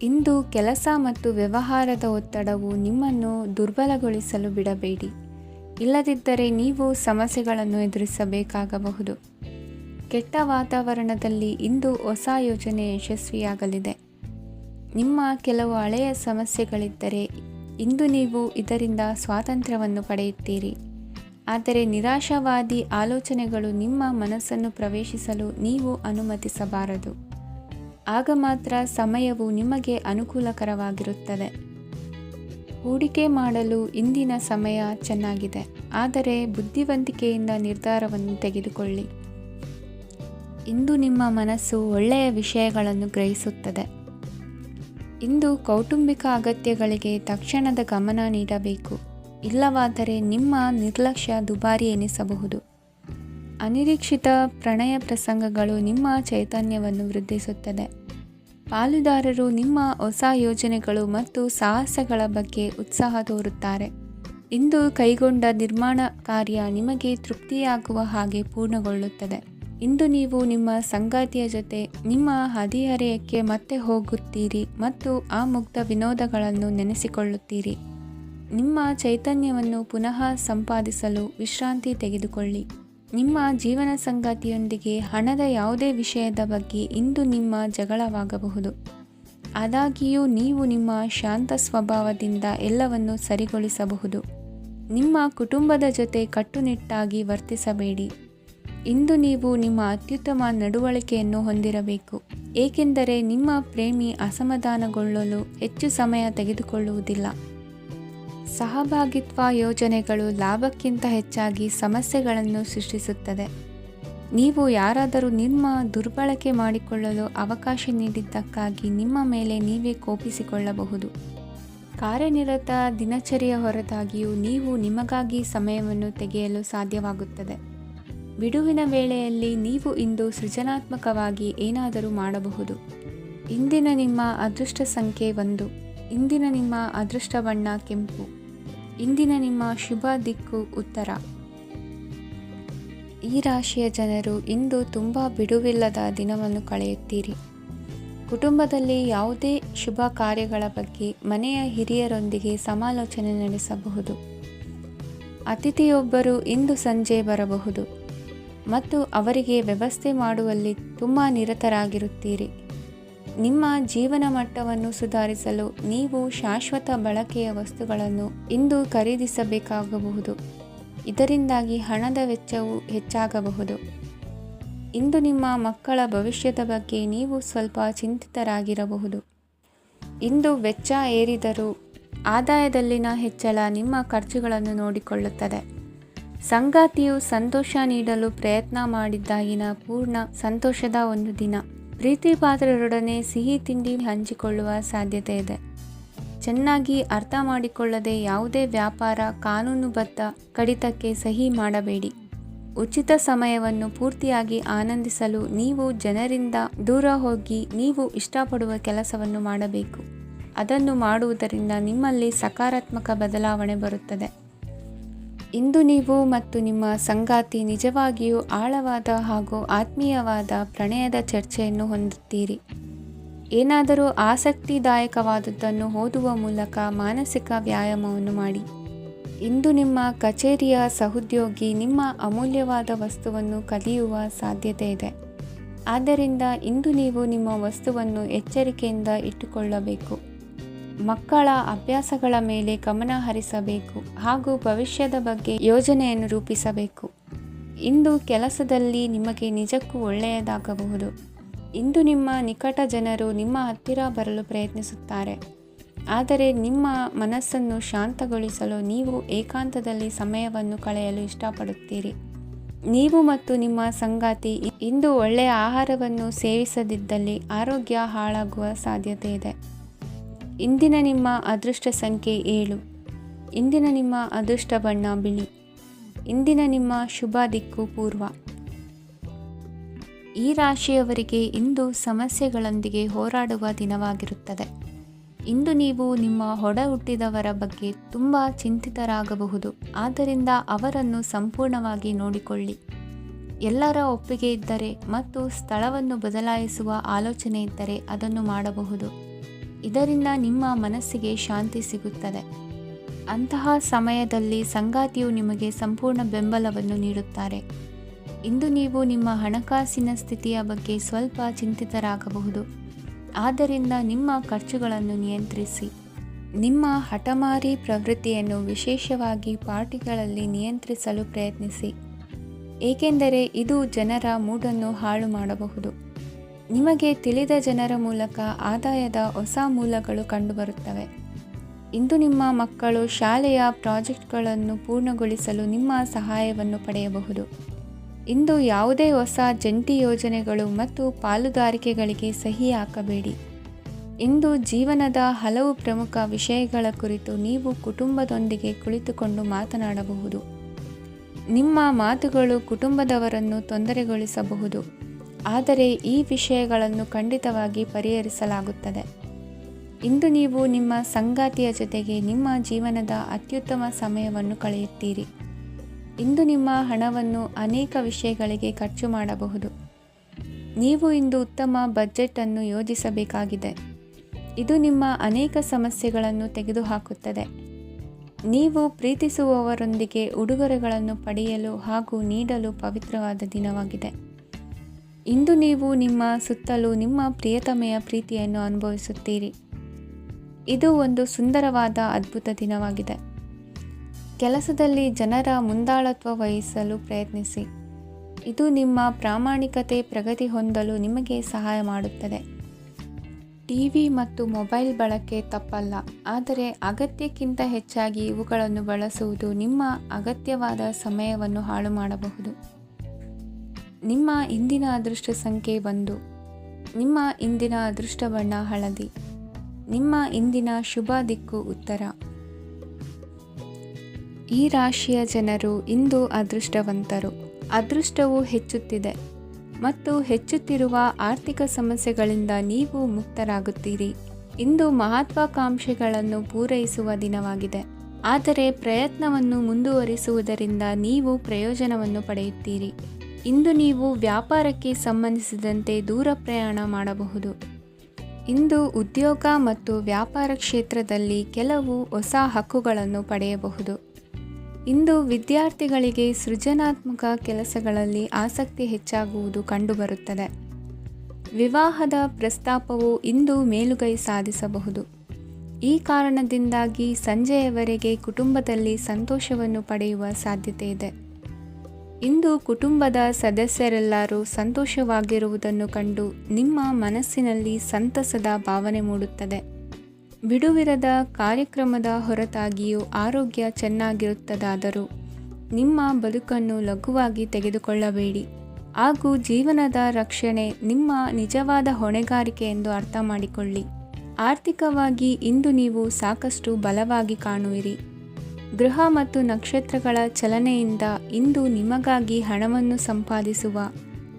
ಇಂದು ಕೆಲಸ ಮತ್ತು ವ್ಯವಹಾರದ ಒತ್ತಡವು ನಿಮ್ಮನ್ನು ದುರ್ಬಲಗೊಳಿಸಲು ಬಿಡಬೇಡಿ. ಇಲ್ಲದಿದ್ದರೆ ನೀವು ಸಮಸ್ಯೆಗಳನ್ನು ಎದುರಿಸಬೇಕಾಗಬಹುದು. ಕೆಟ್ಟ ವಾತಾವರಣದಲ್ಲಿ ಇಂದು ಹೊಸ ಯೋಜನೆ ಯಶಸ್ವಿಯಾಗಲಿದೆ. ನಿಮ್ಮ ಕೆಲವು ಹಳೆಯ ಸಮಸ್ಯೆಗಳಿದ್ದರೆ ಇಂದು ನೀವು ಇದರಿಂದ ಸ್ವಾತಂತ್ರ್ಯವನ್ನು ಪಡೆಯುತ್ತೀರಿ. ಆದರೆ ನಿರಾಶಾವಾದಿ ಆಲೋಚನೆಗಳು ನಿಮ್ಮ ಮನಸ್ಸನ್ನು ಪ್ರವೇಶಿಸಲು ನೀವು ಅನುಮತಿಸಬಾರದು. ಆಗ ಮಾತ್ರ ಸಮಯವು ನಿಮಗೆ ಅನುಕೂಲಕರವಾಗಿರುತ್ತದೆ. ಹೂಡಿಕೆ ಮಾಡಲು ಇಂದಿನ ಸಮಯ ಚೆನ್ನಾಗಿದೆ, ಆದರೆ ಬುದ್ಧಿವಂತಿಕೆಯಿಂದ ನಿರ್ಧಾರವನ್ನು ತೆಗೆದುಕೊಳ್ಳಿ. ಇಂದು ನಿಮ್ಮ ಮನಸ್ಸು ಒಳ್ಳೆಯ ವಿಷಯಗಳನ್ನು ಗ್ರಹಿಸುತ್ತದೆ. ಇಂದು ಕೌಟುಂಬಿಕ ಅಗತ್ಯಗಳಿಗೆ ತಕ್ಷಣದ ಗಮನ ನೀಡಬೇಕು. ಇಲ್ಲವಾದರೆ ನಿಮ್ಮ ನಿರ್ಲಕ್ಷ್ಯ ದುಬಾರಿ ಎನಿಸಬಹುದು. ಅನಿರೀಕ್ಷಿತ ಪ್ರಣಯ ಪ್ರಸಂಗಗಳು ನಿಮ್ಮ ಚೈತನ್ಯವನ್ನು ವೃದ್ಧಿಸುತ್ತದೆ. ಪಾಲುದಾರರು ನಿಮ್ಮ ಹೊಸ ಯೋಜನೆಗಳು ಮತ್ತು ಸಾಹಸಗಳ ಬಗ್ಗೆ ಉತ್ಸಾಹ ತೋರುತ್ತಾರೆ. ಇಂದು ಕೈಗೊಂಡ ನಿರ್ಮಾಣ ಕಾರ್ಯ ನಿಮಗೆ ತೃಪ್ತಿಯಾಗುವ ಹಾಗೆ ಪೂರ್ಣಗೊಳ್ಳುತ್ತದೆ. ಇಂದು ನೀವು ನಿಮ್ಮ ಸಂಗಾತಿಯ ಜೊತೆ ನಿಮ್ಮ ಹದಿಹರೆಯಕ್ಕೆ ಮತ್ತೆ ಹೋಗುತ್ತೀರಿ ಮತ್ತು ಆ ಮುಗ್ಧ ವಿನೋದಗಳನ್ನು ನೆನೆಸಿಕೊಳ್ಳುತ್ತೀರಿ. ನಿಮ್ಮ ಚೈತನ್ಯವನ್ನು ಪುನಃ ಸಂಪಾದಿಸಲು ವಿಶ್ರಾಂತಿ ತೆಗೆದುಕೊಳ್ಳಿ. ನಿಮ್ಮ ಜೀವನ ಸಂಗಾತಿಯೊಂದಿಗೆ ಹಣದ ಯಾವುದೇ ವಿಷಯದ ಬಗ್ಗೆ ಇಂದು ನಿಮ್ಮ ಜಗಳವಾಗಬಹುದು. ಆದಾಗ್ಯೂ ನೀವು ನಿಮ್ಮ ಶಾಂತ ಸ್ವಭಾವದಿಂದ ಎಲ್ಲವನ್ನು ಸರಿಗೊಳಿಸಬಹುದು. ನಿಮ್ಮ ಕುಟುಂಬದ ಜೊತೆ ಕಟ್ಟುನಿಟ್ಟಾಗಿ ವರ್ತಿಸಬೇಡಿ. ಇಂದು ನೀವು ನಿಮ್ಮ ಅತ್ಯುತ್ತಮ ನಡವಳಿಕೆಯನ್ನು ಹೊಂದಿರಬೇಕು, ಏಕೆಂದರೆ ನಿಮ್ಮ ಪ್ರೇಮಿ ಅಸಮಾಧಾನಗೊಳ್ಳಲು ಹೆಚ್ಚು ಸಮಯ ತೆಗೆದುಕೊಳ್ಳುವುದಿಲ್ಲ. ಸಹಭಾಗಿತ್ವ ಯೋಜನೆಗಳು ಲಾಭಕ್ಕಿಂತ ಹೆಚ್ಚಾಗಿ ಸಮಸ್ಯೆಗಳನ್ನು ಸೃಷ್ಟಿಸುತ್ತದೆ. ನೀವು ಯಾರಾದರೂ ನಿಮ್ಮ ದುರ್ಬಳಕೆ ಮಾಡಿಕೊಳ್ಳಲು ಅವಕಾಶ ನೀಡಿದ್ದಕ್ಕಾಗಿ ನಿಮ್ಮ ಮೇಲೆ ನೀವೇ ಕೋಪಿಸಿಕೊಳ್ಳಬಹುದು. ಕಾರ್ಯನಿರತ ದಿನಚರಿಯ ಹೊರತಾಗಿಯೂ ನೀವು ನಿಮಗಾಗಿ ಸಮಯವನ್ನು ತೆಗೆಯಲು ಸಾಧ್ಯವಾಗುತ್ತದೆ. ಬಿಡುವಿನ ವೇಳೆಯಲ್ಲಿ ನೀವು ಇಂದು ಸೃಜನಾತ್ಮಕವಾಗಿ ಏನಾದರೂ ಮಾಡಬಹುದು. ಇಂದಿನ ನಿಮ್ಮ ಅದೃಷ್ಟ ಸಂಖ್ಯೆ 1. ಇಂದಿನ ನಿಮ್ಮ ಅದೃಷ್ಟ ಬಣ್ಣ ಕೆಂಪು. ಇಂದಿನ ನಿಮ್ಮ ಶುಭ ದಿಕ್ಕು ಉತ್ತರ. ಈ ರಾಶಿಯ ಜನರು ಇಂದು ತುಂಬ ಬಿಡುವಿಲ್ಲದ ದಿನವನ್ನು ಕಳೆಯುತ್ತೀರಿ. ಕುಟುಂಬದಲ್ಲಿ ಯಾವುದೇ ಶುಭ ಕಾರ್ಯಗಳ ಬಗ್ಗೆ ಮನೆಯ ಹಿರಿಯರೊಂದಿಗೆ ಸಮಾಲೋಚನೆ ನಡೆಸಬಹುದು. ಅತಿಥಿಯೊಬ್ಬರು ಇಂದು ಸಂಜೆ ಬರಬಹುದು ಮತ್ತು ಅವರಿಗೆ ವ್ಯವಸ್ಥೆ ಮಾಡುವಲ್ಲಿ ತುಂಬ ನಿರತರಾಗಿರುತ್ತೀರಿ. ನಿಮ್ಮ ಜೀವನ ಮಟ್ಟವನ್ನು ಸುಧಾರಿಸಲು ನೀವು ಶಾಶ್ವತ ಬಳಕೆಯ ವಸ್ತುಗಳನ್ನು ಇಂದು ಖರೀದಿಸಬೇಕಾಗಬಹುದು. ಇದರಿಂದಾಗಿ ಹಣದ ವೆಚ್ಚವು ಹೆಚ್ಚಾಗಬಹುದು. ಇಂದು ನಿಮ್ಮ ಮಕ್ಕಳ ಭವಿಷ್ಯದ ಬಗ್ಗೆ ನೀವು ಸ್ವಲ್ಪ ಚಿಂತಿತರಾಗಿರಬಹುದು. ಇಂದು ವೆಚ್ಚ ಏರಿದರೂ ಆದಾಯದಲ್ಲಿನ ಹೆಚ್ಚಳ ನಿಮ್ಮ ಖರ್ಚುಗಳನ್ನು ನೋಡಿಕೊಳ್ಳುತ್ತದೆ. ಸಂಗಾತಿಯು ಸಂತೋಷ ನೀಡಲು ಪ್ರಯತ್ನ ಮಾಡಿದ್ದಾಗಿನ ಪೂರ್ಣ ಸಂತೋಷದ ಒಂದು ದಿನ. ಪ್ರೀತಿ ಪಾತ್ರರೊಡನೆ ಸಿಹಿ ತಿಂಡಿ ಹಂಚಿಕೊಳ್ಳುವ ಸಾಧ್ಯತೆ ಇದೆ. ಚೆನ್ನಾಗಿ ಅರ್ಥ ಮಾಡಿಕೊಳ್ಳದೆ ಯಾವುದೇ ವ್ಯಾಪಾರ ಕಾನೂನುಬದ್ಧ ಕಡಿತಕ್ಕೆ ಸಹಿ ಮಾಡಬೇಡಿ. ಉಚಿತ ಸಮಯವನ್ನು ಪೂರ್ತಿಯಾಗಿ ಆನಂದಿಸಲು ನೀವು ಜನರಿಂದ ದೂರ ಹೋಗಿ ನೀವು ಇಷ್ಟಪಡುವ ಕೆಲಸವನ್ನು ಮಾಡಬೇಕು. ಅದನ್ನು ಮಾಡುವುದರಿಂದ ನಿಮ್ಮಲ್ಲಿ ಸಕಾರಾತ್ಮಕ ಬದಲಾವಣೆ ಬರುತ್ತದೆ. ಇಂದು ನೀವು ಮತ್ತು ನಿಮ್ಮ ಸಂಗಾತಿ ನಿಜವಾಗಿಯೂ ಆಳವಾದ ಹಾಗೂ ಆತ್ಮೀಯವಾದ ಪ್ರಣಯದ ಚರ್ಚೆಯನ್ನು ಹೊಂದುತ್ತೀರಿ. ಏನಾದರೂ ಆಸಕ್ತಿದಾಯಕವಾದುದನ್ನು ಓದುವ ಮೂಲಕ ಮಾನಸಿಕ ವ್ಯಾಯಾಮವನ್ನು ಮಾಡಿ. ಇಂದು ನಿಮ್ಮ ಕಚೇರಿಯ ಸಹೋದ್ಯೋಗಿ ನಿಮ್ಮ ಅಮೂಲ್ಯವಾದ ವಸ್ತುವನ್ನು ಕದಿಯುವ ಸಾಧ್ಯತೆ ಇದೆ. ಆದ್ದರಿಂದ ಇಂದು ನೀವು ನಿಮ್ಮ ವಸ್ತುವನ್ನು ಎಚ್ಚರಿಕೆಯಿಂದ ಇಟ್ಟುಕೊಳ್ಳಬೇಕು. ಮಕ್ಕಳ ಅಭ್ಯಾಸಗಳ ಮೇಲೆ ಗಮನ ಹರಿಸಬೇಕು ಹಾಗೂ ಭವಿಷ್ಯದ ಬಗ್ಗೆ ಯೋಜನೆಯನ್ನು ರೂಪಿಸಬೇಕು. ಇಂದು ಕೆಲಸದಲ್ಲಿ ನಿಮಗೆ ನಿಜಕ್ಕೂ ಒಳ್ಳೆಯದಾಗಬಹುದು. ಇಂದು ನಿಮ್ಮ ನಿಕಟ ಜನರು ನಿಮ್ಮ ಹತ್ತಿರ ಬರಲು ಪ್ರಯತ್ನಿಸುತ್ತಾರೆ. ಆದರೆ ನಿಮ್ಮ ಮನಸ್ಸನ್ನು ಶಾಂತಗೊಳಿಸಲು ನೀವು ಏಕಾಂತದಲ್ಲಿ ಸಮಯವನ್ನು ಕಳೆಯಲು ಇಷ್ಟಪಡುತ್ತೀರಿ. ನೀವು ಮತ್ತು ನಿಮ್ಮ ಸಂಗಾತಿ ಇಂದು ಒಳ್ಳೆಯ ಆಹಾರವನ್ನು ಸೇವಿಸದಿದ್ದಲ್ಲಿ ಆರೋಗ್ಯ ಹಾಳಾಗುವ ಸಾಧ್ಯತೆ ಇದೆ. ಇಂದಿನ ನಿಮ್ಮ ಅದೃಷ್ಟ ಸಂಖ್ಯೆ 7. ಇಂದಿನ ನಿಮ್ಮ ಅದೃಷ್ಟ ಬಣ್ಣ ಬಿಳಿ. ಇಂದಿನ ನಿಮ್ಮ ಶುಭ ದಿಕ್ಕು ಪೂರ್ವ. ಈ ರಾಶಿಯವರಿಗೆ ಇಂದು ಸಮಸ್ಯೆಗಳೊಂದಿಗೆ ಹೋರಾಡುವ ದಿನವಾಗಿರುತ್ತದೆ. ಇಂದು ನೀವು ನಿಮ್ಮ ಒಡ ಹುಟ್ಟಿದವರ ಬಗ್ಗೆ ತುಂಬ ಚಿಂತಿತರಾಗಬಹುದು. ಆದ್ದರಿಂದ ಅವರನ್ನು ಸಂಪೂರ್ಣವಾಗಿ ನೋಡಿಕೊಳ್ಳಿ. ಎಲ್ಲರ ಒಪ್ಪಿಗೆ ಇದ್ದರೆ ಮತ್ತು ಸ್ಥಳವನ್ನು ಬದಲಾಯಿಸುವ ಆಲೋಚನೆ ಇದ್ದರೆ ಅದನ್ನು ಮಾಡಬಹುದು. ಇದರಿಂದ ನಿಮ್ಮ ಮನಸ್ಸಿಗೆ ಶಾಂತಿ ಸಿಗುತ್ತದೆ. ಅಂತಹ ಸಮಯದಲ್ಲಿ ಸಂಗಾತಿಯು ನಿಮಗೆ ಸಂಪೂರ್ಣ ಬೆಂಬಲವನ್ನು ನೀಡುತ್ತಾರೆ. ಇಂದು ನೀವು ನಿಮ್ಮ ಹಣಕಾಸಿನ ಸ್ಥಿತಿಯ ಬಗ್ಗೆ ಸ್ವಲ್ಪ ಚಿಂತಿತರಾಗಬಹುದು. ಆದ್ದರಿಂದ ನಿಮ್ಮ ಖರ್ಚುಗಳನ್ನು ನಿಯಂತ್ರಿಸಿ. ನಿಮ್ಮ ಹಠಮಾರಿ ಪ್ರವೃತ್ತಿಯನ್ನು ವಿಶೇಷವಾಗಿ ಪಾರ್ಟಿಗಳಲ್ಲಿ ನಿಯಂತ್ರಿಸಲು ಪ್ರಯತ್ನಿಸಿ, ಏಕೆಂದರೆ ಇದು ಜನರ ಮೂಡನ್ನು ಹಾಳು ಮಾಡಬಹುದು. ನಿಮಗೆ ತಿಳಿದ ಜನರ ಮೂಲಕ ಆದಾಯದ ಹೊಸ ಮೂಲಗಳು ಕಂಡುಬರುತ್ತವೆ. ಇಂದು ನಿಮ್ಮ ಮಕ್ಕಳು ಶಾಲೆಯ ಪ್ರಾಜೆಕ್ಟ್ಗಳನ್ನು ಪೂರ್ಣಗೊಳಿಸಲು ನಿಮ್ಮ ಸಹಾಯವನ್ನು ಪಡೆಯಬಹುದು. ಇಂದು ಯಾವುದೇ ಹೊಸ ಜಂಟಿ ಯೋಜನೆಗಳು ಮತ್ತು ಪಾಲುದಾರಿಕೆಗಳಿಗೆ ಸಹಿ ಹಾಕಬೇಡಿ. ಇಂದು ಜೀವನದ ಹಲವು ಪ್ರಮುಖ ವಿಷಯಗಳ ಕುರಿತು ನೀವು ಕುಟುಂಬದೊಂದಿಗೆ ಕುಳಿತುಕೊಂಡು ಮಾತನಾಡಬಹುದು. ನಿಮ್ಮ ಮಾತುಗಳು ಕುಟುಂಬದವರನ್ನು ತೊಂದರೆಗೊಳಿಸಬಹುದು, ಆದರೆ ಈ ವಿಷಯಗಳನ್ನು ಖಂಡಿತವಾಗಿ ಪರಿಹರಿಸಲಾಗುತ್ತದೆ. ಇಂದು ನೀವು ನಿಮ್ಮ ಸಂಗಾತಿಯ ಜೊತೆಗೆ ನಿಮ್ಮ ಜೀವನದ ಅತ್ಯುತ್ತಮ ಸಮಯವನ್ನು ಕಳೆಯುತ್ತೀರಿ. ಇಂದು ನಿಮ್ಮ ಹಣವನ್ನು ಅನೇಕ ವಿಷಯಗಳಿಗೆ ಖರ್ಚು ಮಾಡಬಹುದು. ನೀವು ಇಂದು ಉತ್ತಮ ಬಜೆಟ್ ಅನ್ನು ಯೋಜಿಸಬೇಕಾಗಿದೆ. ಇದು ನಿಮ್ಮ ಅನೇಕ ಸಮಸ್ಯೆಗಳನ್ನು ತೆಗೆದುಹಾಕುತ್ತದೆ. ನೀವು ಪ್ರೀತಿಸುವವರೊಂದಿಗೆ ಉಡುಗೊರೆಗಳನ್ನು ಪಡೆಯಲು ಹಾಗೂ ನೀಡಲು ಪವಿತ್ರವಾದ ದಿನವಾಗಿದೆ. ಇಂದು ನೀವು ನಿಮ್ಮ ಸುತ್ತಲೂ ನಿಮ್ಮ ಪ್ರಿಯತಮೆಯ ಪ್ರೀತಿಯನ್ನು ಅನುಭವಿಸುತ್ತೀರಿ. ಇದು ಒಂದು ಸುಂದರವಾದ ಅದ್ಭುತ ದಿನವಾಗಿದೆ. ಕೆಲಸದಲ್ಲಿ ಜನರ ಮುಂದಾಳತ್ವ ವಹಿಸಲು ಪ್ರಯತ್ನಿಸಿ. ಇದು ನಿಮ್ಮ ಪ್ರಾಮಾಣಿಕತೆ ಪ್ರಗತಿ ಹೊಂದಲು ನಿಮಗೆ ಸಹಾಯ ಮಾಡುತ್ತದೆ. ಟಿವಿ ಮತ್ತು ಮೊಬೈಲ್ ಬಳಕೆ ತಪ್ಪಲ್ಲ, ಆದರೆ ಅಗತ್ಯಕ್ಕಿಂತ ಹೆಚ್ಚಾಗಿ ಇವುಗಳನ್ನು ಬಳಸುವುದು ನಿಮ್ಮ ಅಗತ್ಯವಾದ ಸಮಯವನ್ನು ಹಾಳು ಮಾಡಬಹುದು. ನಿಮ್ಮ ಇಂದಿನ ಅದೃಷ್ಟ ಸಂಖ್ಯೆ 1. ನಿಮ್ಮ ಇಂದಿನ ಅದೃಷ್ಟ ಬಣ್ಣ ಹಳದಿ. ನಿಮ್ಮ ಇಂದಿನ ಶುಭ ದಿಕ್ಕು ಉತ್ತರ. ಈ ರಾಶಿಯ ಜನರು ಇಂದು ಅದೃಷ್ಟವಂತರು. ಅದೃಷ್ಟವು ಹೆಚ್ಚುತ್ತಿದೆ ಮತ್ತು ಹೆಚ್ಚುತ್ತಿರುವ ಆರ್ಥಿಕ ಸಮಸ್ಯೆಗಳಿಂದ ನೀವು ಮುಕ್ತರಾಗುತ್ತೀರಿ. ಇಂದು ಮಹತ್ವಾಕಾಂಕ್ಷೆಗಳನ್ನು ಪೂರೈಸುವ ದಿನವಾಗಿದೆ, ಆದರೆ ಪ್ರಯತ್ನವನ್ನು ಮುಂದುವರಿಸುವುದರಿಂದ ನೀವು ಪ್ರಯೋಜನವನ್ನು ಪಡೆಯುತ್ತೀರಿ. ಇಂದು ನೀವು ವ್ಯಾಪಾರಕ್ಕೆ ಸಂಬಂಧಿಸಿದಂತೆ ದೂರ ಪ್ರಯಾಣ ಮಾಡಬಹುದು. ಇಂದು ಉದ್ಯೋಗ ಮತ್ತು ವ್ಯಾಪಾರ ಕ್ಷೇತ್ರದಲ್ಲಿ ಕೆಲವು ಹೊಸ ಹಕ್ಕುಗಳನ್ನು ಪಡೆಯಬಹುದು. ಇಂದು ವಿದ್ಯಾರ್ಥಿಗಳಿಗೆ ಸೃಜನಾತ್ಮಕ ಕೆಲಸಗಳಲ್ಲಿ ಆಸಕ್ತಿ ಹೆಚ್ಚಾಗುವುದು ಕಂಡುಬರುತ್ತದೆ. ವಿವಾಹದ ಪ್ರಸ್ತಾಪವು ಇಂದು ಮೇಲುಗೈ ಸಾಧಿಸಬಹುದು. ಈ ಕಾರಣದಿಂದಾಗಿ ಸಂಜೆಯವರೆಗೆ ಕುಟುಂಬದಲ್ಲಿ ಸಂತೋಷವನ್ನು ಪಡೆಯುವ ಸಾಧ್ಯತೆ ಇದೆ. ಇಂದು ಕುಟುಂಬದ ಸದಸ್ಯರೆಲ್ಲರೂ ಸಂತೋಷವಾಗಿರುವುದನ್ನು ಕಂಡು ನಿಮ್ಮ ಮನಸ್ಸಿನಲ್ಲಿ ಸಂತಸದ ಭಾವನೆ ಮೂಡುತ್ತದೆ. ಬಿಡುವಿರದ ಕಾರ್ಯಕ್ರಮದ ಹೊರತಾಗಿಯೂ ಆರೋಗ್ಯ ಚೆನ್ನಾಗಿರುತ್ತದಾದರೂ ನಿಮ್ಮ ಬದುಕನ್ನು ಲಘುವಾಗಿ ತೆಗೆದುಕೊಳ್ಳಬೇಡಿ ಹಾಗೂ ಜೀವನದ ರಕ್ಷಣೆ ನಿಮ್ಮ ನಿಜವಾದ ಹೊಣೆಗಾರಿಕೆ ಎಂದು ಅರ್ಥ ಮಾಡಿಕೊಳ್ಳಿ. ಆರ್ಥಿಕವಾಗಿ ಇಂದು ನೀವು ಸಾಕಷ್ಟು ಬಲವಾಗಿ ಕಾಣುವಿರಿ. ಗ್ರಹ ಮತ್ತು ನಕ್ಷತ್ರಗಳ ಚಲನೆಯಿಂದ ಇಂದು ನಿಮಗಾಗಿ ಹಣವನ್ನು ಸಂಪಾದಿಸುವ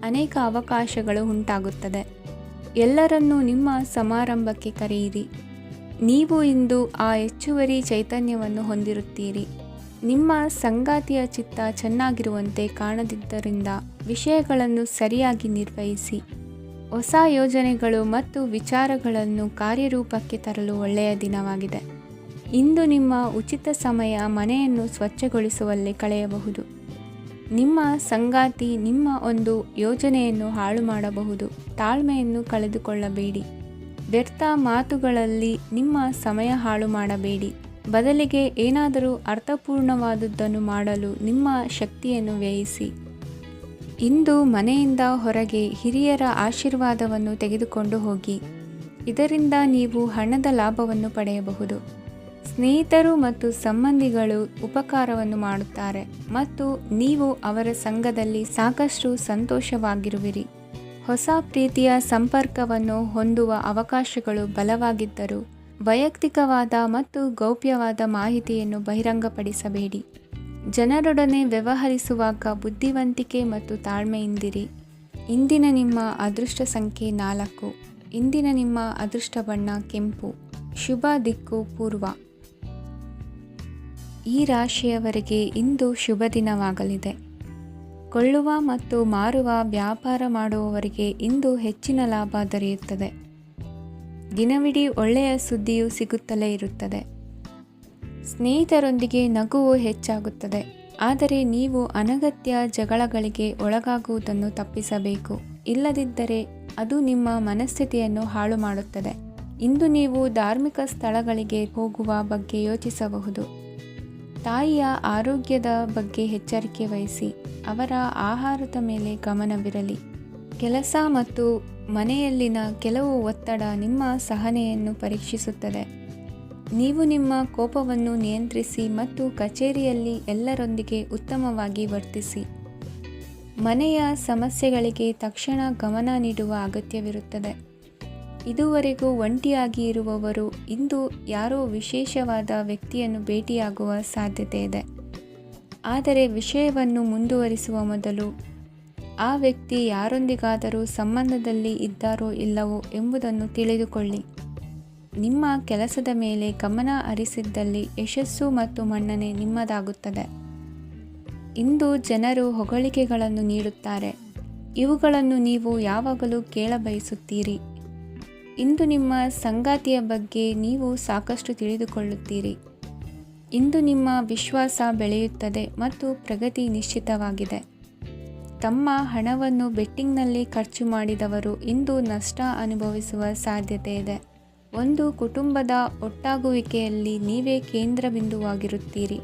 ಅನೇಕ ಅವಕಾಶಗಳು ಉಂಟಾಗುತ್ತದೆ. ಎಲ್ಲರನ್ನೂ ನಿಮ್ಮ ಸಮಾರಂಭಕ್ಕೆ ಕರೆಯಿರಿ. ನೀವು ಇಂದು ಆ ಹೆಚ್ಚುವರಿ ಚೈತನ್ಯವನ್ನು ಹೊಂದಿರುತ್ತೀರಿ. ನಿಮ್ಮ ಸಂಗಾತಿಯ ಚಿತ್ತ ಚೆನ್ನಾಗಿರುವಂತೆ ಕಾಣದಿದ್ದರಿಂದ ವಿಷಯಗಳನ್ನು ಸರಿಯಾಗಿ ನಿರ್ವಹಿಸಿ. ಹೊಸ ಯೋಜನೆಗಳು ಮತ್ತು ವಿಚಾರಗಳನ್ನು ಕಾರ್ಯರೂಪಕ್ಕೆ ತರಲು ಒಳ್ಳೆಯ ದಿನವಾಗಿದೆ. ಇಂದು ನಿಮ್ಮ ಉಚಿತ ಸಮಯ ಮನೆಯನ್ನು ಸ್ವಚ್ಛಗೊಳಿಸುವಲ್ಲಿ ಕಳೆಯಬಹುದು. ನಿಮ್ಮ ಸಂಗಾತಿ ನಿಮ್ಮ ಒಂದು ಯೋಜನೆಯನ್ನು ಹಾಳು ಮಾಡಬಹುದು. ತಾಳ್ಮೆಯನ್ನು ಕಳೆದುಕೊಳ್ಳಬೇಡಿ. ವ್ಯರ್ಥ ಮಾತುಗಳಲ್ಲಿ ನಿಮ್ಮ ಸಮಯ ಹಾಳು ಮಾಡಬೇಡಿ. ಬದಲಿಗೆ ಏನಾದರೂ ಅರ್ಥಪೂರ್ಣವಾದುದನ್ನು ಮಾಡಲು ನಿಮ್ಮ ಶಕ್ತಿಯನ್ನು ವ್ಯಯಿಸಿ. ಇಂದು ಮನೆಯಿಂದ ಹೊರಗೆ ಹಿರಿಯರ ಆಶೀರ್ವಾದವನ್ನು ತೆಗೆದುಕೊಂಡು ಹೋಗಿ. ಇದರಿಂದ ನೀವು ಹಣದ ಲಾಭವನ್ನು ಪಡೆಯಬಹುದು. ಸ್ನೇಹಿತರು ಮತ್ತು ಸಂಬಂಧಿಗಳು ಉಪಕಾರವನ್ನು ಮಾಡುತ್ತಾರೆ ಮತ್ತು ನೀವು ಅವರ ಸಂಘದಲ್ಲಿ ಸಾಕಷ್ಟು ಸಂತೋಷವಾಗಿರುವಿರಿ. ಹೊಸ ಪ್ರೀತಿಯ ಸಂಪರ್ಕವನ್ನು ಹೊಂದುವ ಅವಕಾಶಗಳು ಬಲವಾಗಿದ್ದರೂ ವೈಯಕ್ತಿಕವಾದ ಮತ್ತು ಗೌಪ್ಯವಾದ ಮಾಹಿತಿಯನ್ನು ಬಹಿರಂಗಪಡಿಸಬೇಡಿ. ಜನರೊಡನೆ ವ್ಯವಹರಿಸುವಾಗ ಬುದ್ಧಿವಂತಿಕೆ ಮತ್ತು ತಾಳ್ಮೆಯಿಂದಿರಿ. ಇಂದಿನ ನಿಮ್ಮ ಅದೃಷ್ಟ ಸಂಖ್ಯೆ 4. ಇಂದಿನ ನಿಮ್ಮ ಅದೃಷ್ಟ ಬಣ್ಣ ಕೆಂಪು. ಶುಭ ದಿಕ್ಕು ಪೂರ್ವ. ಈ ರಾಶಿಯವರಿಗೆ ಇಂದು ಶುಭ ದಿನವಾಗಲಿದೆ. ಕೊಳ್ಳುವ ಮತ್ತು ಮಾರುವ ವ್ಯಾಪಾರ ಮಾಡುವವರಿಗೆ ಇಂದು ಹೆಚ್ಚಿನ ಲಾಭ ದೊರೆಯುತ್ತದೆ. ದಿನವಿಡೀ ಒಳ್ಳೆಯ ಸುದ್ದಿಯು ಸಿಗುತ್ತಲೇ ಇರುತ್ತದೆ. ಸ್ನೇಹಿತರೊಂದಿಗೆ ನಗುವು ಹೆಚ್ಚಾಗುತ್ತದೆ. ಆದರೆ ನೀವು ಅನಗತ್ಯ ಜಗಳಗಳಿಗೆ ಒಳಗಾಗುವುದನ್ನು ತಪ್ಪಿಸಬೇಕು. ಇಲ್ಲದಿದ್ದರೆ ಅದು ನಿಮ್ಮ ಮನಸ್ಥಿತಿಯನ್ನು ಹಾಳು ಮಾಡುತ್ತದೆ. ಇಂದು ನೀವು ಧಾರ್ಮಿಕ ಸ್ಥಳಗಳಿಗೆ ಹೋಗುವ ಬಗ್ಗೆ ಯೋಚಿಸಬಹುದು. ತಾಯಿಯ ಆರೋಗ್ಯದ ಬಗ್ಗೆ ಎಚ್ಚರಿಕೆ ವಹಿಸಿ. ಅವರ ಆಹಾರದ ಮೇಲೆ ಗಮನವಿರಲಿ. ಕೆಲಸ ಮತ್ತು ಮನೆಯಲ್ಲಿನ ಕೆಲವು ಒತ್ತಡ ನಿಮ್ಮ ಸಹನೆಯನ್ನು ಪರೀಕ್ಷಿಸುತ್ತದೆ. ನೀವು ನಿಮ್ಮ ಕೋಪವನ್ನು ನಿಯಂತ್ರಿಸಿ ಮತ್ತು ಕಚೇರಿಯಲ್ಲಿ ಎಲ್ಲರೊಂದಿಗೆ ಉತ್ತಮವಾಗಿ ವರ್ತಿಸಿ. ಮನೆಯ ಸಮಸ್ಯೆಗಳಿಗೆ ತಕ್ಷಣ ಗಮನ ನೀಡುವ ಅಗತ್ಯವಿರುತ್ತದೆ. ಇದುವರೆಗೂ ಒಂಟಿಯಾಗಿ ಇರುವವರು ಇಂದು ಯಾರೋ ವಿಶೇಷವಾದ ವ್ಯಕ್ತಿಯನ್ನು ಭೇಟಿಯಾಗುವ ಸಾಧ್ಯತೆ ಇದೆ. ಆದರೆ ವಿಷಯವನ್ನು ಮುಂದುವರಿಸುವ ಮೊದಲು ಆ ವ್ಯಕ್ತಿ ಯಾರೊಂದಿಗಾದರೂ ಸಂಬಂಧದಲ್ಲಿ ಇದ್ದಾರೋ ಇಲ್ಲವೋ ಎಂಬುದನ್ನು ತಿಳಿದುಕೊಳ್ಳಿ. ನಿಮ್ಮ ಕೆಲಸದ ಮೇಲೆ ಗಮನ ಹರಿಸಿದ್ದಲ್ಲಿ ಯಶಸ್ಸು ಮತ್ತು ಮನ್ನಣೆ ನಿಮ್ಮದಾಗುತ್ತದೆ. ಇಂದು ಜನರು ಹೊಗಳಿಕೆಗಳನ್ನು ನೀಡುತ್ತಾರೆ. ಇವುಗಳನ್ನು ನೀವು ಯಾವಾಗಲೂ ಕೇಳಬಯಸುತ್ತೀರಿ. ಇಂದು ನಿಮ್ಮ ಸಂಗಾತಿಯ ಬಗ್ಗೆ ನೀವು ಸಾಕಷ್ಟು ತಿಳಿದುಕೊಳ್ಳುತ್ತೀರಿ. ಇಂದು ನಿಮ್ಮ ವಿಶ್ವಾಸ ಬೆಳೆಯುತ್ತದೆ ಮತ್ತು ಪ್ರಗತಿ ನಿಶ್ಚಿತವಾಗಿದೆ. ತಮ್ಮ ಹಣವನ್ನು ಬೆಟ್ಟಿಂಗ್ನಲ್ಲಿ ಖರ್ಚು ಮಾಡಿದವರು ಇಂದು ನಷ್ಟ ಅನುಭವಿಸುವ ಸಾಧ್ಯತೆ ಇದೆ. ಒಂದು ಕುಟುಂಬದ ಒಟ್ಟಾಗುವಿಕೆಯಲ್ಲಿ ನೀವೇ ಕೇಂದ್ರ ಬಿಂದುವಾಗಿರುತ್ತೀರಿ.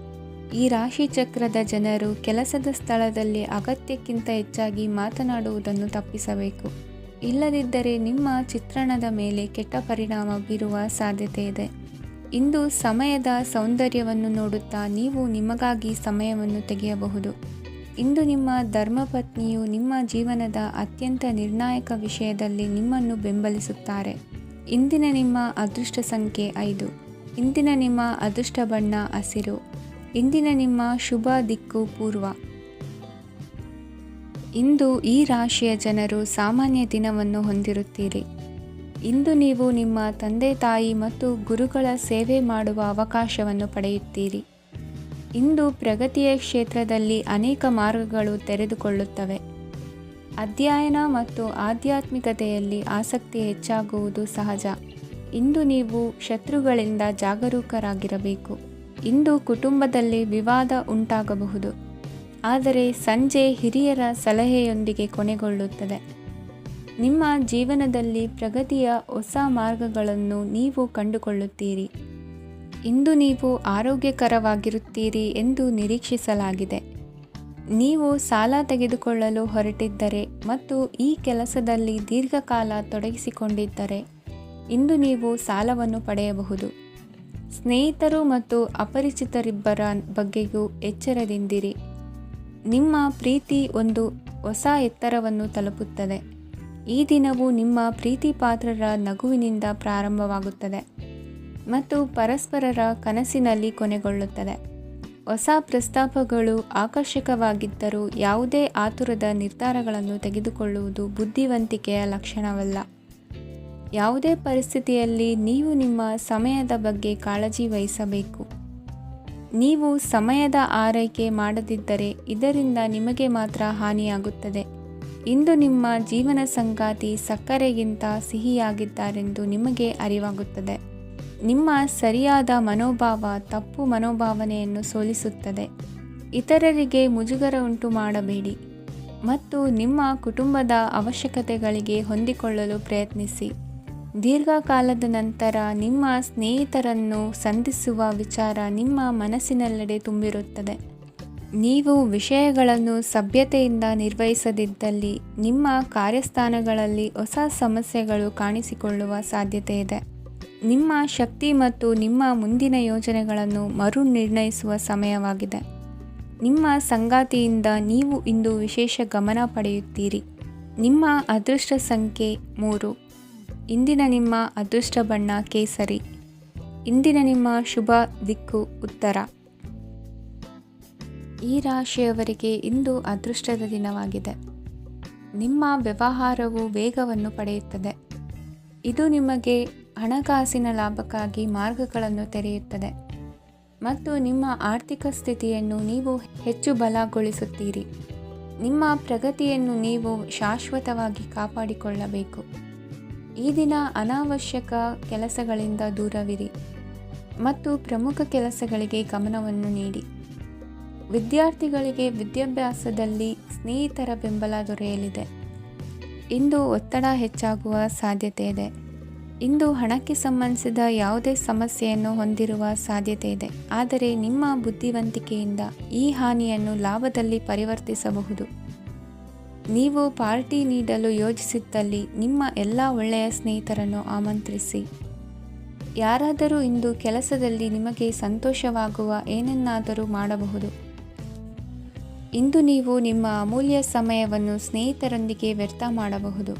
ಈ ರಾಶಿ ಚಕ್ರದ ಜನರು ಕೆಲಸದ ಸ್ಥಳದಲ್ಲಿ ಅಗತ್ಯಕ್ಕಿಂತ ಹೆಚ್ಚಾಗಿ ಮಾತನಾಡುವುದನ್ನು ತಪ್ಪಿಸಬೇಕು. ಇಲ್ಲದಿದ್ದರೆ ನಿಮ್ಮ ಚಿತ್ರಣದ ಮೇಲೆ ಕೆಟ್ಟ ಪರಿಣಾಮ ಬೀರುವ ಸಾಧ್ಯತೆ ಇದೆ. ಇಂದು ಸಮಯದ ಸೌಂದರ್ಯವನ್ನು ನೋಡುತ್ತಾ ನೀವು ನಿಮಗಾಗಿ ಸಮಯವನ್ನು ತೆಗೆಯಬಹುದು. ಇಂದು ನಿಮ್ಮ ಧರ್ಮಪತ್ನಿಯು ನಿಮ್ಮ ಜೀವನದ ಅತ್ಯಂತ ನಿರ್ಣಾಯಕ ವಿಷಯದಲ್ಲಿ ನಿಮ್ಮನ್ನು ಬೆಂಬಲಿಸುತ್ತಾರೆ. ಇಂದಿನ ನಿಮ್ಮ ಅದೃಷ್ಟ ಸಂಖ್ಯೆ 5. ಇಂದಿನ ನಿಮ್ಮ ಅದೃಷ್ಟ ಬಣ್ಣ ಹಸಿರು. ಇಂದಿನ ನಿಮ್ಮ ಶುಭ ದಿಕ್ಕು ಪೂರ್ವ. ಇಂದು ಈ ರಾಶಿಯ ಜನರು ಸಾಮಾನ್ಯ ದಿನವನ್ನು ಹೊಂದಿರುತ್ತೀರಿ. ಇಂದು ನೀವು ನಿಮ್ಮ ತಂದೆ ತಾಯಿ ಮತ್ತು ಗುರುಗಳ ಸೇವೆ ಮಾಡುವ ಅವಕಾಶವನ್ನು ಪಡೆಯುತ್ತೀರಿ. ಇಂದು ಪ್ರಗತಿಯ ಕ್ಷೇತ್ರದಲ್ಲಿ ಅನೇಕ ಮಾರ್ಗಗಳು ತೆರೆದುಕೊಳ್ಳುತ್ತವೆ. ಅಧ್ಯಯನ ಮತ್ತು ಆಧ್ಯಾತ್ಮಿಕತೆಯಲ್ಲಿ ಆಸಕ್ತಿ ಹೆಚ್ಚಾಗುವುದು ಸಹಜ. ಇಂದು ನೀವು ಶತ್ರುಗಳಿಂದ ಜಾಗರೂಕರಾಗಿರಬೇಕು. ಇಂದು ಕುಟುಂಬದಲ್ಲಿ ವಿವಾದ ಉಂಟಾಗಬಹುದು. ಆದರೆ ಸಂಜೆ ಹಿರಿಯರ ಸಲಹೆಯೊಂದಿಗೆ ಕೊನೆಗೊಳ್ಳುತ್ತದೆ. ನಿಮ್ಮ ಜೀವನದಲ್ಲಿ ಪ್ರಗತಿಯ ಹೊಸ ಮಾರ್ಗಗಳನ್ನು ನೀವು ಕಂಡುಕೊಳ್ಳುತ್ತೀರಿ. ಇಂದು ನೀವು ಆರೋಗ್ಯಕರವಾಗಿರುತ್ತೀರಿ ಎಂದು ನಿರೀಕ್ಷಿಸಲಾಗಿದೆ. ನೀವು ಸಾಲ ತೆಗೆದುಕೊಳ್ಳಲು ಹೊರಟಿದ್ದರೆ ಮತ್ತು ಈ ಕೆಲಸದಲ್ಲಿ ದೀರ್ಘಕಾಲ ತೊಡಗಿಸಿಕೊಂಡಿದ್ದರೆ ಇಂದು ನೀವು ಸಾಲವನ್ನು ಪಡೆಯಬಹುದು. ಸ್ನೇಹಿತರು ಮತ್ತು ಅಪರಿಚಿತರಿಬ್ಬರ ಬಗ್ಗೆಯೂ ಎಚ್ಚರದಿಂದಿರಿ. ನಿಮ್ಮ ಪ್ರೀತಿ ಒಂದು ಹೊಸ ಎತ್ತರವನ್ನು ತಲುಪುತ್ತದೆ. ಈ ದಿನವು ನಿಮ್ಮ ಪ್ರೀತಿ ಪಾತ್ರರ ನಗುವಿನಿಂದ ಪ್ರಾರಂಭವಾಗುತ್ತದೆ ಮತ್ತು ಪರಸ್ಪರರ ಕನಸಿನಲ್ಲಿ ಕೊನೆಗೊಳ್ಳುತ್ತದೆ. ಹೊಸ ಪ್ರಸ್ತಾಪಗಳು ಆಕರ್ಷಕವಾಗಿದ್ದರೂ ಯಾವುದೇ ಆತುರದ ನಿರ್ಧಾರಗಳನ್ನು ತೆಗೆದುಕೊಳ್ಳುವುದು ಬುದ್ಧಿವಂತಿಕೆಯ ಲಕ್ಷಣವಲ್ಲ. ಯಾವುದೇ ಪರಿಸ್ಥಿತಿಯಲ್ಲಿ ನೀವು ನಿಮ್ಮ ಸಮಯದ ಬಗ್ಗೆ ಕಾಳಜಿ ವಹಿಸಬೇಕು. ನೀವು ಸಮಯದ ಆರೈಕೆ ಮಾಡದಿದ್ದರೆ ಇದರಿಂದ ನಿಮಗೆ ಮಾತ್ರ ಹಾನಿಯಾಗುತ್ತದೆ. ಇಂದು ನಿಮ್ಮ ಜೀವನ ಸಂಗಾತಿ ಸಕ್ಕರೆಗಿಂತ ಸಿಹಿಯಾಗಿದ್ದಾರೆಂದು ನಿಮಗೆ ಅರಿವಾಗುತ್ತದೆ. ನಿಮ್ಮ ಸರಿಯಾದ ಮನೋಭಾವ ತಪ್ಪು ಮನೋಭಾವನೆಯನ್ನು ಸೋಲಿಸುತ್ತದೆ. ಇತರರಿಗೆ ಮುಜುಗರ ಉಂಟು ಮಾಡಬೇಡಿ ಮತ್ತು ನಿಮ್ಮ ಕುಟುಂಬದ ಅವಶ್ಯಕತೆಗಳಿಗೆ ಹೊಂದಿಕೊಳ್ಳಲು ಪ್ರಯತ್ನಿಸಿ. ದೀರ್ಘಕಾಲದ ನಂತರ ನಿಮ್ಮ ಸ್ನೇಹಿತರನ್ನು ಸಂಧಿಸುವ ವಿಚಾರ ನಿಮ್ಮ ಮನಸ್ಸಿನೆಲ್ಲೆಡೆ ತುಂಬಿರುತ್ತದೆ. ನೀವು ವಿಷಯಗಳನ್ನು ಸಭ್ಯತೆಯಿಂದ ನಿರ್ವಹಿಸದಿದ್ದಲ್ಲಿ ನಿಮ್ಮ ಕಾರ್ಯಸ್ಥಾನಗಳಲ್ಲಿ ಹೊಸ ಸಮಸ್ಯೆಗಳು ಕಾಣಿಸಿಕೊಳ್ಳುವ ಸಾಧ್ಯತೆ ಇದೆ. ನಿಮ್ಮ ಶಕ್ತಿ ಮತ್ತು ನಿಮ್ಮ ಮುಂದಿನ ಯೋಜನೆಗಳನ್ನು ಮರು ನಿರ್ಣಯಿಸುವ ಸಮಯವಾಗಿದೆ. ನಿಮ್ಮ ಸಂಗಾತಿಯಿಂದ ನೀವು ಇಂದು ವಿಶೇಷ ಗಮನ ಪಡೆಯುತ್ತೀರಿ. ನಿಮ್ಮ ಅದೃಷ್ಟ ಸಂಖ್ಯೆ 3. ಇಂದಿನ ನಿಮ್ಮ ಅದೃಷ್ಟ ಬಣ್ಣ ಕೇಸರಿ. ಇಂದಿನ ನಿಮ್ಮ ಶುಭ ದಿಕ್ಕು ಉತ್ತರ. ಈ ರಾಶಿಯವರಿಗೆ ಇಂದು ಅದೃಷ್ಟದ ದಿನವಾಗಿದೆ. ನಿಮ್ಮ ವ್ಯವಹಾರವು ವೇಗವನ್ನು ಪಡೆಯುತ್ತದೆ. ಇದು ನಿಮಗೆ ಹಣಕಾಸಿನ ಲಾಭಕ್ಕಾಗಿ ಮಾರ್ಗಗಳನ್ನು ತೆರೆಯುತ್ತದೆ ಮತ್ತು ನಿಮ್ಮ ಆರ್ಥಿಕ ಸ್ಥಿತಿಯನ್ನು ನೀವು ಹೆಚ್ಚು ಬಲಗೊಳಿಸುತ್ತೀರಿ. ನಿಮ್ಮ ಪ್ರಗತಿಯನ್ನು ನೀವು ಶಾಶ್ವತವಾಗಿ ಕಾಪಾಡಿಕೊಳ್ಳಬೇಕು. ಈ ದಿನ ಅನಾವಶ್ಯಕ ಕೆಲಸಗಳಿಂದ ದೂರವಿರಿ ಮತ್ತು ಪ್ರಮುಖ ಕೆಲಸಗಳಿಗೆ ಗಮನವನ್ನು ನೀಡಿ. ವಿದ್ಯಾರ್ಥಿಗಳಿಗೆ ವಿದ್ಯಾಭ್ಯಾಸದಲ್ಲಿ ಸ್ನೇಹಿತರ ಬೆಂಬಲ ದೊರೆಯಲಿದೆ. ಇಂದು ಒತ್ತಡ ಹೆಚ್ಚಾಗುವ ಸಾಧ್ಯತೆ ಇದೆ. ಇಂದು ಹಣಕ್ಕೆ ಸಂಬಂಧಿಸಿದ ಯಾವುದೇ ಸಮಸ್ಯೆಯನ್ನು ಹೊಂದಿರುವ ಸಾಧ್ಯತೆ ಇದೆ, ಆದರೆ ನಿಮ್ಮ ಬುದ್ಧಿವಂತಿಕೆಯಿಂದ ಈ ಹಾನಿಯನ್ನು ಲಾಭದಲ್ಲಿ ಪರಿವರ್ತಿಸಬಹುದು. ನೀವು ಪಾರ್ಟಿ ನೀಡಲು ಯೋಜಿಸಿದ್ದಲ್ಲಿ ನಿಮ್ಮ ಎಲ್ಲ ಒಳ್ಳೆಯ ಸ್ನೇಹಿತರನ್ನು ಆಮಂತ್ರಿಸಿ. ಯಾರಾದರೂ ಇಂದು ಕೆಲಸದಲ್ಲಿ ನಿಮಗೆ ಸಂತೋಷವಾಗುವ ಏನನ್ನಾದರೂ ಮಾಡಬಹುದು. ಇಂದು ನೀವು ನಿಮ್ಮ ಅಮೂಲ್ಯ ಸಮಯವನ್ನು ಸ್ನೇಹಿತರೊಂದಿಗೆ ವ್ಯರ್ಥ ಮಾಡಬಹುದು.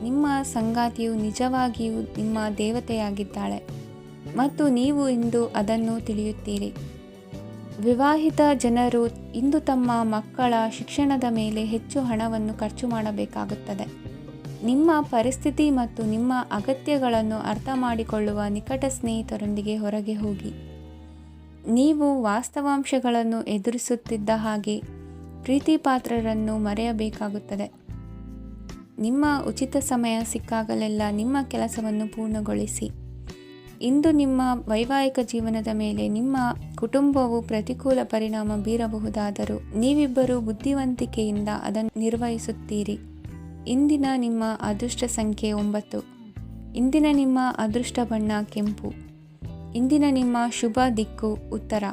ನಿಮ್ಮ ಸಂಗಾತಿಯು ನಿಜವಾಗಿಯೂ ನಿಮ್ಮ ದೇವತೆಯಾಗಿದ್ದಾಳೆ ಮತ್ತು ನೀವು ಇಂದು ಅದನ್ನು ತಿಳಿಯುತ್ತೀರಿ. ವಿವಾಹಿತ ಜನರು ಇಂದು ತಮ್ಮ ಮಕ್ಕಳ ಶಿಕ್ಷಣದ ಮೇಲೆ ಹೆಚ್ಚು ಹಣವನ್ನು ಖರ್ಚು ಮಾಡಬೇಕಾಗುತ್ತದೆ. ನಿಮ್ಮ ಪರಿಸ್ಥಿತಿ ಮತ್ತು ನಿಮ್ಮ ಅಗತ್ಯಗಳನ್ನು ಅರ್ಥ ಮಾಡಿಕೊಳ್ಳುವ ನಿಕಟ ಸ್ನೇಹಿತರೊಂದಿಗೆ ಹೊರಗೆ ಹೋಗಿ. ನೀವು ವಾಸ್ತವಾಂಶಗಳನ್ನು ಎದುರಿಸುತ್ತಿದ್ದ ಹಾಗೆ ಪ್ರೀತಿಪಾತ್ರರನ್ನು ಮರೆಯಬೇಕಾಗುತ್ತದೆ. ನಿಮ್ಮ ಉಚಿತ ಸಮಯ ಸಿಕ್ಕಾಗಲೆಲ್ಲ ನಿಮ್ಮ ಕೆಲಸವನ್ನು ಪೂರ್ಣಗೊಳಿಸಿ. ಇಂದು ನಿಮ್ಮ ವೈವಾಹಿಕ ಜೀವನದ ಮೇಲೆ ನಿಮ್ಮ ಕುಟುಂಬವು ಪ್ರತಿಕೂಲ ಪರಿಣಾಮ ಬೀರಬಹುದಾದರೂ ನೀವಿಬ್ಬರು ಬುದ್ಧಿವಂತಿಕೆಯಿಂದ ಅದನ್ನು ನಿರ್ವಹಿಸುತ್ತೀರಿ. ಇಂದಿನ ನಿಮ್ಮ ಅದೃಷ್ಟ ಸಂಖ್ಯೆ 9. ಇಂದಿನ ನಿಮ್ಮ ಅದೃಷ್ಟ ಬಣ್ಣ ಕೆಂಪು. ಇಂದಿನ ನಿಮ್ಮ ಶುಭ ದಿಕ್ಕು ಉತ್ತರ.